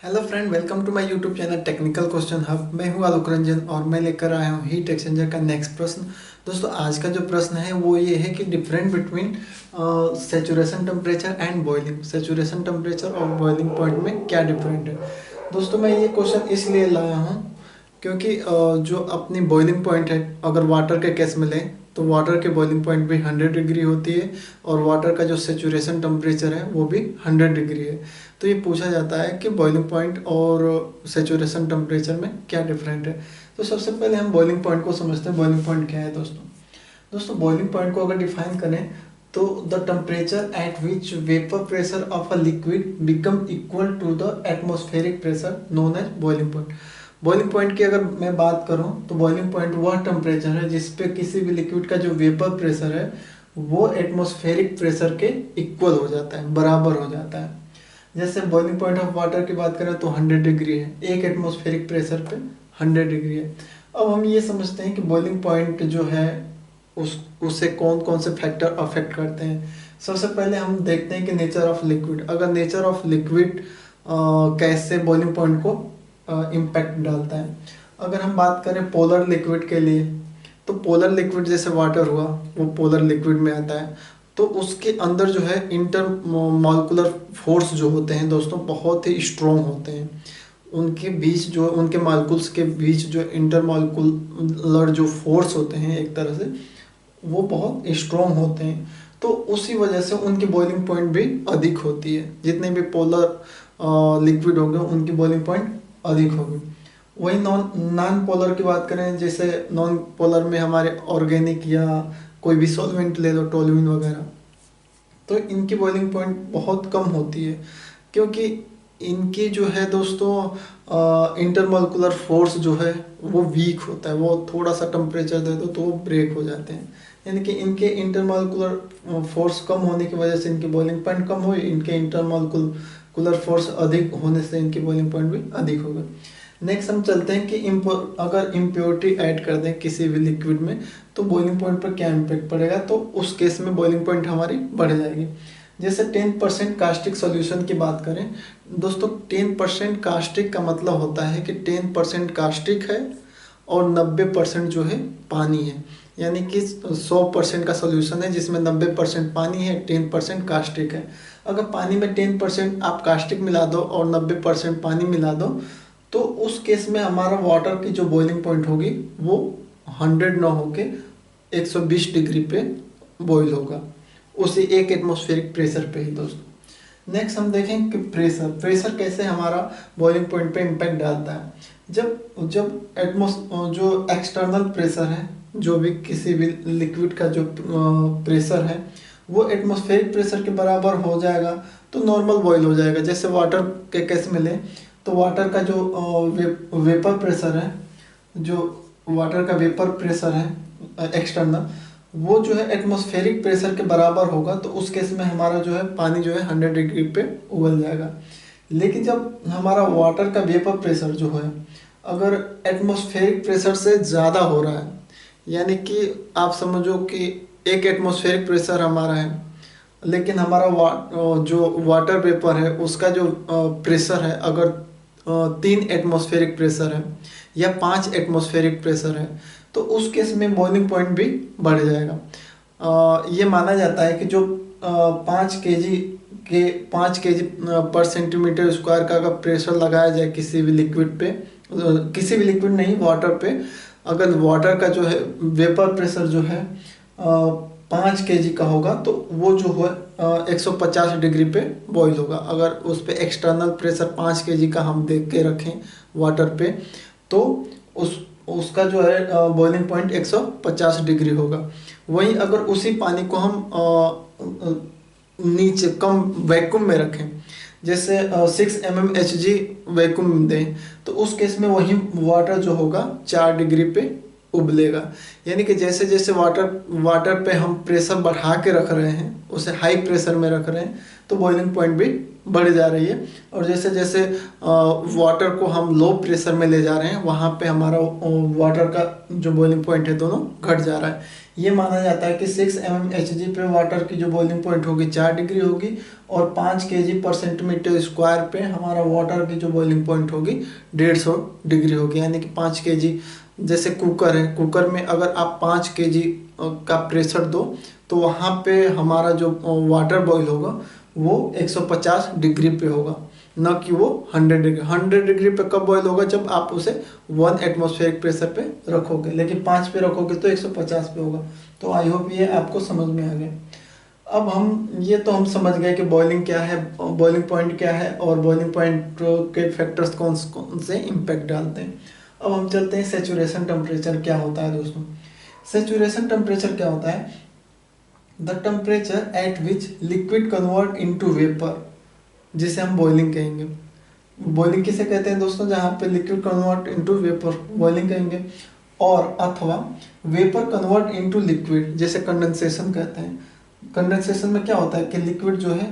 Hello friend, welcome to my YouTube channel technical question hub. मैं हूं आलोक रंजन और मैं लेकर आया हूं हीट एक्सचेंजर का नेक्स्ट प्रश्न। दोस्तों, आज का जो प्रश्न है वो ये है कि different between saturation temperature and boiling. Saturation temperature और बॉइलिंग पॉइंट में क्या डिफरेंट है। दोस्तों, मैं ये क्वेश्चन इसलिए लाया हूँ क्योंकि जो अपनी बॉइलिंग पॉइंट है, अगर वाटर के केस में लें तो वाटर के बॉइलिंग पॉइंट भी 100 डिग्री होती है और वाटर का जो सेचुरेशन टेम्परेचर है वो भी 100 डिग्री है। तो ये पूछा जाता है कि बॉइलिंग पॉइंट और सेचुरेशन टेम्परेचर में क्या डिफरेंट है। तो सबसे पहले हम बॉइलिंग पॉइंट को समझते हैं। बॉइलिंग पॉइंट क्या है दोस्तों बॉइलिंग पॉइंट को अगर डिफाइन करें तो the temperature at which vapour pressure of a liquid become equal to the atmospheric pressure known as boiling point. Boiling point की अगर मैं बात करूं तो बॉइलिंग पॉइंट वह टेम्परेचर है जिस पे किसी भी लिक्विड का जो वेपर प्रेशर है वो एटमॉस्फेरिक प्रेशर के इक्वल हो जाता है, बराबर हो जाता है। जैसे बॉइलिंग पॉइंट ऑफ वाटर की बात करें तो 100 डिग्री है, एक एटमॉस्फेरिक प्रेशर पे 100 डिग्री है। अब हम ये समझते हैं कि बॉइलिंग पॉइंट जो है उससे कौन कौन से फैक्टर अफेक्ट करते हैं। सबसे पहले हम देखते हैं कि नेचर ऑफ लिक्विड। अगर नेचर ऑफ लिक्विड कैसे बॉइलिंग पॉइंट को इम्पैक्ट डालता है। अगर हम बात करें पोलर लिक्विड के लिए तो पोलर लिक्विड जैसे वाटर हुआ वो पोलर लिक्विड में आता है। तो उसके अंदर जो है इंटर मॉलिक्यूलर फोर्स जो होते हैं दोस्तों बहुत ही स्ट्रॉन्ग होते हैं। उनके बीच जो उनके मॉलिक्यूल्स के बीच जो इंटर मॉलिक्यूलर जो फोर्स होते हैं एक तरह से वो बहुत स्ट्रॉन्ग होते हैं। तो उसी वजह से उनकी बॉइलिंग पॉइंट भी अधिक होती है। जितने भी पोलर लिक्विड होंगे उनकी बॉइलिंग पॉइंट अधिक होगी। वही नॉन पोलर की बात करें, जैसे नॉन पोलर में हमारे ऑर्गेनिक या कोई भी सॉल्वेंट ले लो, टोल्यूइन वगैरह, तो इनकी बॉइलिंग पॉइंट बहुत कम होती है क्योंकि इनकी जो है दोस्तों इंटरमोलिकुलर फोर्स जो है वो वीक होता है। वो थोड़ा सा टेम्परेचर दे दो तो वो ब्रेक हो जाते हैं। यानी कि इनके इंटरमोलिकुलर फोर्स कम होने की वजह से इनकी बॉइलिंग पॉइंट कम हुई, इनके इंटरमोलिकुलर फोर्स अधिक होने से इनकी बॉइलिंग पॉइंट भी अधिक होगा। नेक्स्ट हम चलते हैं कि अगर इम्प्योरिटी ऐड कर दें किसी भी लिक्विड में तो बॉइलिंग पॉइंट पर क्या इम्पैक्ट पड़ेगा। तो उस केस में बॉइलिंग पॉइंट हमारी बढ़ जाएगी। जैसे 10% कास्टिक सॉल्यूशन की बात करें दोस्तों, 10% कास्टिक का मतलब होता है कि 10% कास्टिक है और 90% जो है पानी है। यानी कि 100% का सॉल्यूशन है जिसमें 90% पानी है, 10% कास्टिक है। अगर पानी में 10% आप कास्टिक मिला दो और 90% पानी मिला दो तो उस केस में हमारा वाटर की जो बॉइलिंग पॉइंट होगी वो 100 ना होके 120 डिग्री पे बॉईल होगा, उसी एक एटमॉस्फेरिक प्रेशर पे ही दोस्तों। नेक्स्ट हम देखें कि प्रेशर कैसे हमारा बॉइलिंग पॉइंट पे इम्पैक्ट डालता है। जब जब जो एक्सटर्नल प्रेशर है, जो भी किसी भी लिक्विड का जो प्रेशर है वो एटमॉस्फेरिक प्रेशर के बराबर हो जाएगा तो नॉर्मल बॉईल हो जाएगा। जैसे वाटर के केस में लें तो वाटर का जो वेपर प्रेशर है, जो वाटर का वेपर प्रेशर है एक्सटर्नल, वो जो है एटमॉस्फेरिक प्रेशर के बराबर होगा। तो उस केस में हमारा जो है पानी जो है 100 डिग्री पे उबल जाएगा। लेकिन जब हमारा वाटर का वेपर प्रेशर जो है अगर एटमॉस्फेरिक प्रेशर से ज़्यादा हो रहा है, यानी कि आप समझो कि एक एटमॉस्फेरिक प्रेशर हमारा है लेकिन हमारा जो वाटर वेपर है उसका जो प्रेशर है अगर 3 एटमॉस्फेरिक प्रेशर है या 5 एटमॉस्फेरिक प्रेशर है तो उस केस में बॉइलिंग पॉइंट भी बढ़ जाएगा। ये माना जाता है कि जो 5 केजी पर सेंटीमीटर स्क्वायर का अगर प्रेशर लगाया जाए किसी भी लिक्विड पे, किसी भी लिक्विड नहीं, वाटर पे, अगर वाटर का जो है वेपर प्रेशर जो है 5 केजी का होगा तो वो जो है 150 डिग्री पे बॉईल होगा। अगर उस पे एक्सटर्नल प्रेशर 5 केजी का हम देख के रखें वाटर पे तो उसका जो है बॉइलिंग पॉइंट 150 डिग्री होगा। वहीं अगर उसी पानी को हम नीचे कम वैक्यूम में रखें, जैसे 6 mmHg वैक्यूम दें तो उस केस में वही वाटर जो होगा 4 डिग्री पे उबलेगा। यानी कि जैसे जैसे वाटर पे हम प्रेशर बढ़ा के रख रहे हैं, उसे हाई प्रेशर में रख रहे हैं, तो बॉइलिंग पॉइंट भी बढ़ जा रही है। और जैसे जैसे वाटर को हम लो प्रेशर में ले जा रहे हैं, वहाँ पे हमारा वाटर का जो बॉइलिंग पॉइंट है दोनों घट जा रहा है। ये माना जाता है कि 6 mmHg पे वाटर की जो बॉइलिंग पॉइंट होगी 4 डिग्री होगी, और 5 kg पर सेंटीमीटर स्क्वायर पे हमारा वाटर की जो बॉइलिंग पॉइंट होगी 150 डिग्री होगी। यानी कि 5 kg, जैसे कुकर है, कुकर में अगर आप 5 kg का प्रेशर दो तो वहाँ पे हमारा जो वाटर बॉईल होगा वो 150 डिग्री पे होगा, न कि वो 100 डिग्री। 100 डिग्री पे कब बॉईल होगा? जब आप उसे 1 एटमॉस्फेरिक प्रेशर पे रखोगे, लेकिन 5 पे रखोगे तो 150 पे होगा। तो आई होप ये आपको समझ में आ गया। अब हम समझ गए कि बॉइलिंग क्या है, बॉइलिंग पॉइंट क्या है, और बॉइलिंग पॉइंट के फैक्टर्स कौन कौन से इम्पैक्ट डालते हैं। अब हम चलते हैं सैचुरेशन टेम्परेचर क्या होता है दोस्तों। सैचुरेशन टेम्परेचर क्या होता है? The temperature at which liquid convert into vapour, जिसे हम बॉइलिंग कहेंगे। बॉइलिंग किसे कहते हैं दोस्तों? जहाँ पे liquid convert into vapour, boiling कहेंगे। और अथवा वेपर कन्वर्ट इनटू लिक्विड, जैसे कंडेंसेशन कहते हैं। कंडेंसेशन में क्या होता है कि लिक्विड जो है,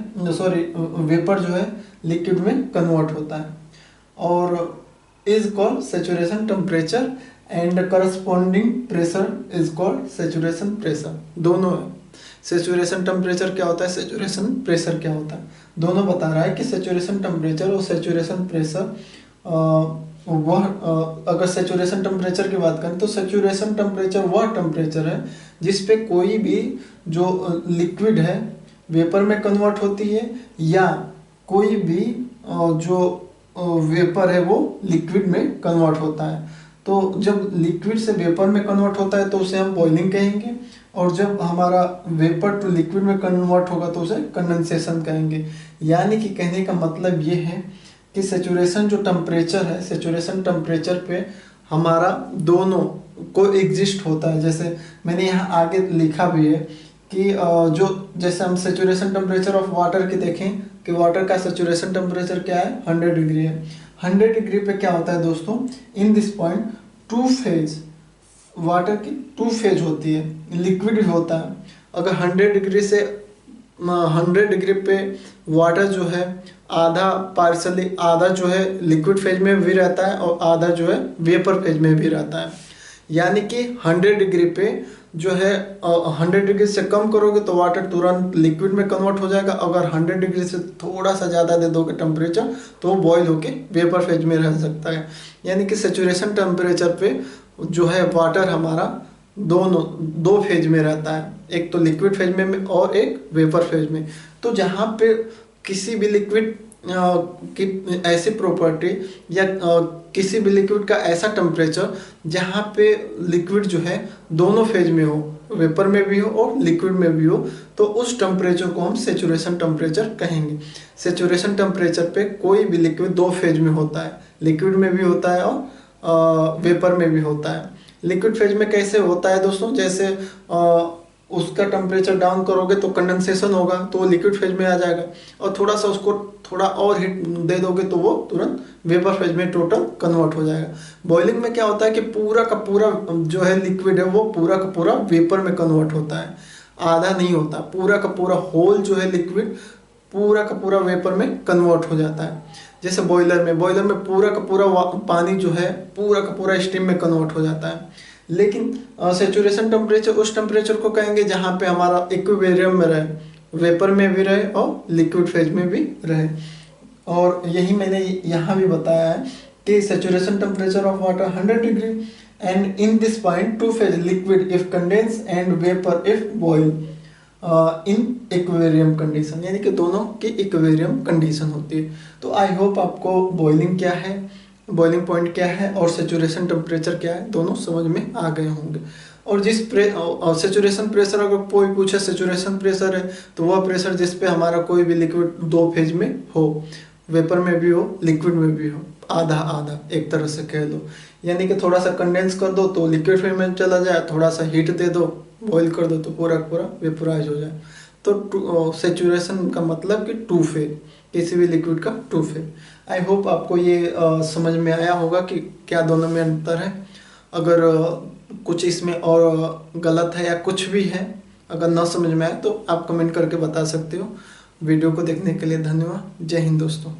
वेपर जो है लिक्विड में कन्वर्ट होता है, और is called saturation temperature, and corresponding pressure is called saturation pressure. दोनों है। सैचुरेशन टेम्परेचर क्या होता है, सैचुरेशन प्रेशर क्या होता है, दोनों बता रहा है कि सैचुरेशन टेम्परेचर और सैचुरेशन प्रेशर अगर सैचुरेशन टेम्परेचर की बात करें तो सैचुरेशन टेम्परेचर वह टेम्परेचर है जिस पे कोई भी जो लिक्विड है वेपर में कन्वर्ट होती है, या कोई भी जो वेपर है वो लिक्विड में कन्वर्ट होता है। तो जब लिक्विड से वेपर में कन्वर्ट होता है तो उसे हम बॉइलिंग कहेंगे, और जब हमारा वेपर टू लिक्विड में कन्वर्ट होगा तो उसे कंडेंसेशन कहेंगे। यानी कि कहने का मतलब ये है कि सैचुरेशन जो टेम्परेचर है, सैचुरेशन टेम्परेचर पे हमारा दोनों को एग्जिस्ट होता है। जैसे मैंने यहाँ आगे लिखा भी है कि जो जैसे हम सैचुरेशन टेम्परेचर ऑफ वाटर की देखें कि वाटर का सैचुरेशन टेम्परेचर क्या है, 100 डिग्री है। 100 डिग्री पे क्या होता है दोस्तों, इन this point two phase, water की टू फेज होती है, लिक्विड भी होता है। अगर 100 डिग्री से 100 डिग्री पे वाटर जो है आधा पार्सली, आधा जो है लिक्विड फेज में भी रहता है और आधा जो है वेपर फेज में भी रहता है। यानी कि 100 डिग्री पे जो है 100 डिग्री से कम करोगे तो वाटर तुरंत लिक्विड में कन्वर्ट हो जाएगा। अगर 100 डिग्री से थोड़ा सा ज़्यादा दे दोगे टेम्परेचर तो वो बॉयल होके वेपर फेज में रह सकता है। यानी कि सैचुरेशन टेम्परेचर पे जो है वाटर हमारा दोनों दो फेज में रहता है, एक तो लिक्विड फेज में और एक वेपर फेज में। तो जहाँ पे किसी भी लिक्विड की ऐसी प्रॉपर्टी या किसी भी लिक्विड का ऐसा टेम्परेचर जहाँ पे लिक्विड जो है दोनों फेज में हो, वेपर में भी हो और लिक्विड में भी हो, तो उस टेम्परेचर को हम सैचुरेशन टेम्परेचर कहेंगे। सैचुरेशन टेम्परेचर पे कोई भी लिक्विड दो फेज में होता है, लिक्विड में भी होता है और वेपर में भी होता है। लिक्विड फेज में कैसे होता है दोस्तों, जैसे उसका टेम्परेचर डाउन करोगे तो कंडेंसेशन होगा तो वो लिक्विड फेज में आ जाएगा, और थोड़ा सा उसको थोड़ा और हीट दे दोगे तो वो तुरंत वेपर फेज में टोटल कन्वर्ट हो जाएगा। बॉइलिंग में क्या होता है कि पूरा का पूरा जो है लिक्विड है वो पूरा का पूरा वेपर में कन्वर्ट होता है, आधा नहीं होता, पूरा का पूरा होल जो है लिक्विड पूरा का पूरा वेपर में कन्वर्ट हो जाता है। जैसे बॉयलर में पूरा का पूरा पानी जो है पूरा का पूरा स्टीम में कन्वर्ट हो जाता है। लेकिन सैचुरेशन टेम्परेचर उस टेम्परेचर को कहेंगे जहाँ पे हमारा इक्विलिब्रियम में रहे, वेपर में भी रहे और लिक्विड फेज में भी रहे। और यही मैंने यहाँ भी बताया है कि saturation temperature of water 100 degree, and in this point two phase liquid if condense and vapour if boil in equilibrium condition, यानी कि दोनों की इक्वेरियम कंडीशन होती है। तो आई होप आपको बॉइलिंग क्या है, बॉइलिंग पॉइंट क्या है और सैचुरेशन टेम्परेचर क्या है दोनों समझ में आ गए होंगे। और जिस सैचुरेशन प्रेशर, अगर कोई पूछे सैचुरेशन प्रेशर है तो वह प्रेशर जिस पे हमारा कोई भी लिक्विड दो फेज में हो, वेपर में भी हो लिक्विड में भी हो, आधा आधा एक तरह से कह लो। यानी कि थोड़ा सा कंडेंस कर दो तो लिक्विड फेज में चला जाए, थोड़ा सा हीट दे दो, बॉईल कर दो तो पूरा पूरा वेपराइज हो जाए। तो सैचुरेशन का मतलब कि टू फेज, किसी भी लिक्विड का टू फेज। आई होप आपको ये समझ में आया होगा कि क्या दोनों में अंतर है। अगर कुछ इसमें और गलत है या कुछ भी है, अगर ना समझ में आए तो आप कमेंट करके बता सकते हो। वीडियो को देखने के लिए धन्यवाद। जय हिंद दोस्तों।